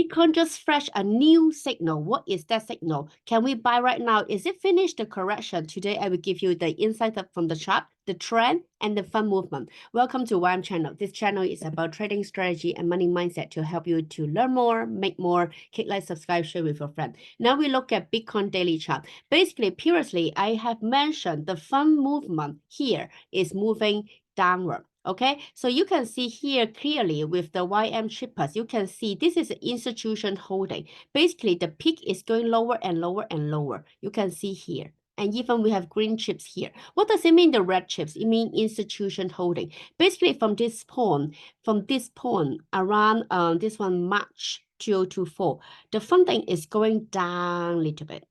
Bitcoin just flashed a new signal. What is that signal? Can we buy right now? Is it finished the correction? Today, I will give you the insight from the chart, the trend, and the fund movement. Welcome to ymchannel. This channel is about trading strategy and money mindset to help you to learn more, make more. Click like, subscribe, share with your friend. Now we look at Bitcoin daily chart. Basically, previously, I have mentioned the fund movement here is moving downward. Okay, so you can see here clearly with the YM chippers, you can see this is an institution holding. Basically, the peak is going lower and lower and lower. You can see here. And even we have green chips here. What does it mean, the red chips? It means institution holding. Basically, from this point around this one, March 2024, the funding is going down a little bit.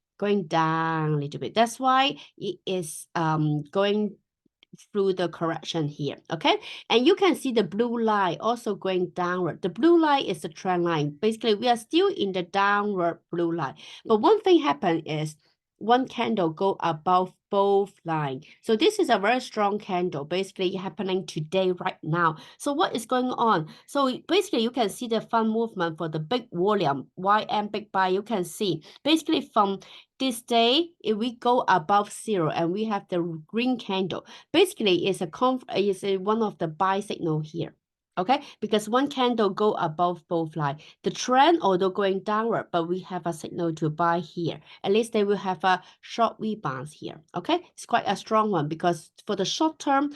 That's why it is going through the correction here, okay? And you can see the blue line also going downward. The blue line is the trend line. Basically, we are still in the downward blue line. But one thing happened is one candle go above both lines. So this is a very strong candle, basically happening today, right now. So what is going on? So basically, you can see the fund movement for the big volume, YM big buy. You can see basically from this day, if we go above zero and we have the green candle, basically it's one of the buy signal here. Okay, because one candle go above both line. The trend, although going downward, but we have a signal to buy here. At least they will have a short rebound here. Okay, it's quite a strong one because for the short term,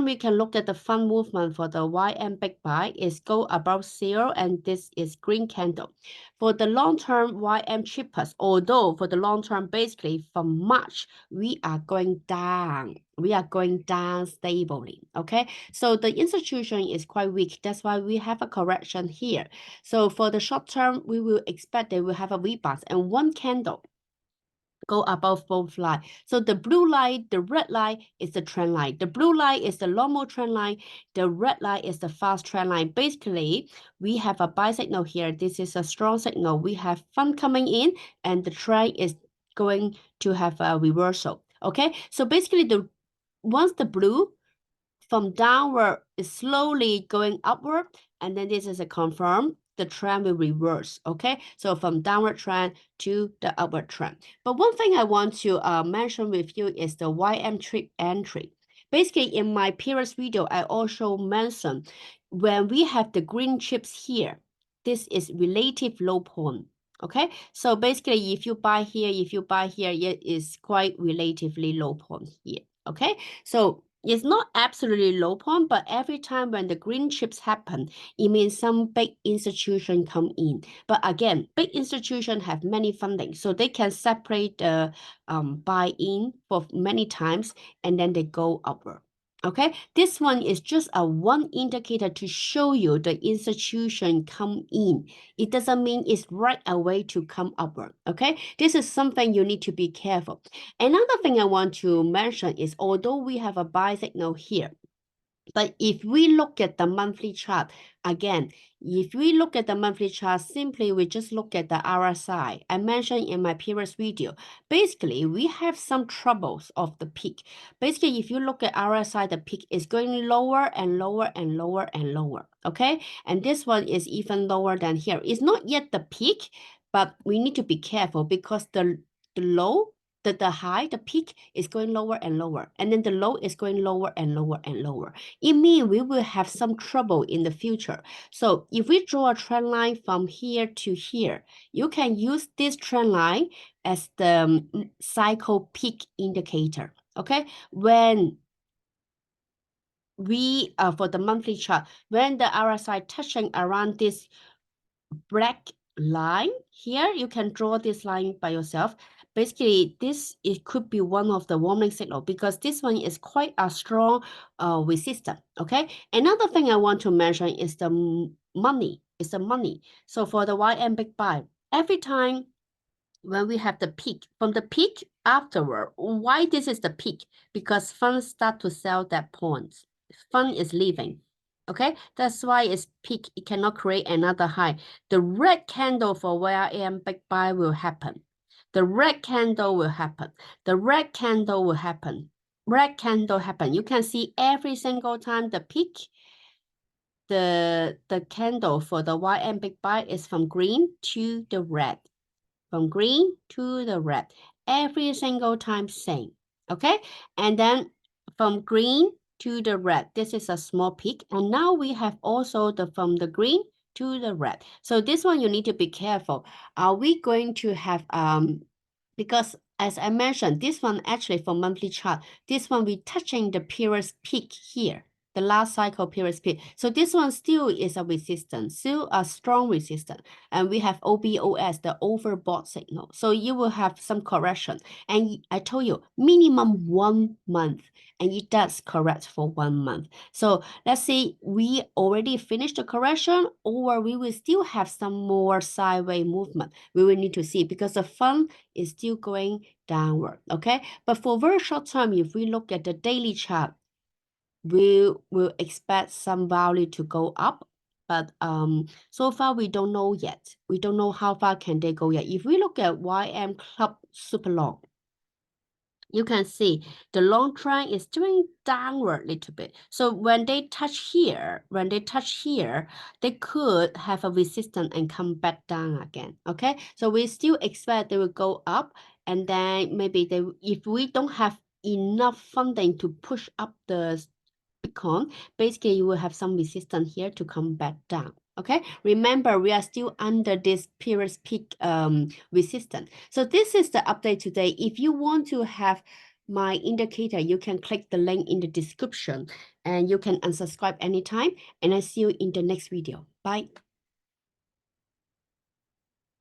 we can look at the fund movement for the YM big buy is go above zero, and this is green candle. For the long term YM cheapest, although for the long term, basically from March, we are going down. We are going down stably. Okay, so the institution is quite weak. That's why we have a correction here. So for the short term, we will expect they will have a rebound and one candle go above both line. So the blue line, the red line is the trend line. The blue line is the normal trend line. The red line is the fast trend line. Basically, we have a buy signal here. This is a strong signal. We have fund coming in and the trend is going to have a reversal. Okay, so basically once the blue from downward is slowly going upward, and then this is a confirm the trend will reverse. Okay, so from downward trend to the upward trend. But one thing I want to mention with you is the YM trip entry. Basically, in my previous video, I also mentioned when we have the green chips here, this is relative low point. Okay, so basically, if you buy here, it is quite relatively low point here. Okay, so it's not absolutely low point, but every time when the green chips happen, it means some big institution come in. But again, big institution have many funding, so they can separate the buy-in for many times, and then they go upward. Okay, this one is just a one indicator to show you the institution come in. It doesn't mean it's right away to come upward. Okay, this is something you need to be careful. Another thing I want to mention is although we have a buy signal here, but if we look at the monthly chart, again, if we look at the monthly chart, simply we just look at the RSI. I mentioned in my previous video, basically we have some troubles of the peak. Basically, if you look at RSI, the peak is going lower and lower and lower and lower, okay? And this one is even lower than here. It's not yet the peak, but we need to be careful because the low, the high, the peak is going lower and lower, and then the low is going lower and lower and lower. It means we will have some trouble in the future. So if we draw a trend line from here to here, you can use this trend line as the cycle peak indicator. Okay, when we for the monthly chart, when the RSI touching around this black line here, you can draw this line by yourself. Basically, it could be one of the warning signal because this one is quite a strong resistance. Okay. Another thing I want to mention is the money. It's the money. So for the YM big buy, every time when we have the peak, from the peak afterward, why this is the peak? Because funds start to sell that points. Fund is leaving. Okay, that's why it's peak. It cannot create another high. The red candle for YM big buy will happen. The red candle will happen. The red candle will happen. Red candle happen. You can see every single time the peak the candle for the YM big buy is from green to the red, from green to the red, every single time same, okay? And then from green to the red, this is a small peak. And now we have also from the green to the red. So this one you need to be careful. Are we going to have, because as I mentioned, this one actually for monthly chart, this one we touching the previous peak here, the last cycle previous peak. So this one still is a resistance, still a strong resistance. And we have OBOS, the overbought signal. So you will have some correction. And I told you, minimum 1 month. And it does correct for 1 month. So let's say we already finished the correction, or we will still have some more sideways movement. We will need to see, because the fund is still going downward, okay? But for very short term, if we look at the daily chart, we will expect some value to go up. But so far we don't know yet. We don't know how far can they go yet. If we look at YM Club Super Long, you can see the long trend is doing downward a little bit. So when they touch here, they could have a resistance and come back down again. Okay, so we still expect they will go up, and then maybe if we don't have enough funding to push up the Bitcoin, basically you will have some resistance here to come back down. Okay, remember we are still under this period peak resistance. So this is the update today. If you want to have my indicator, you can click the link in the description and you can unsubscribe anytime. And I see you in the next video. Bye.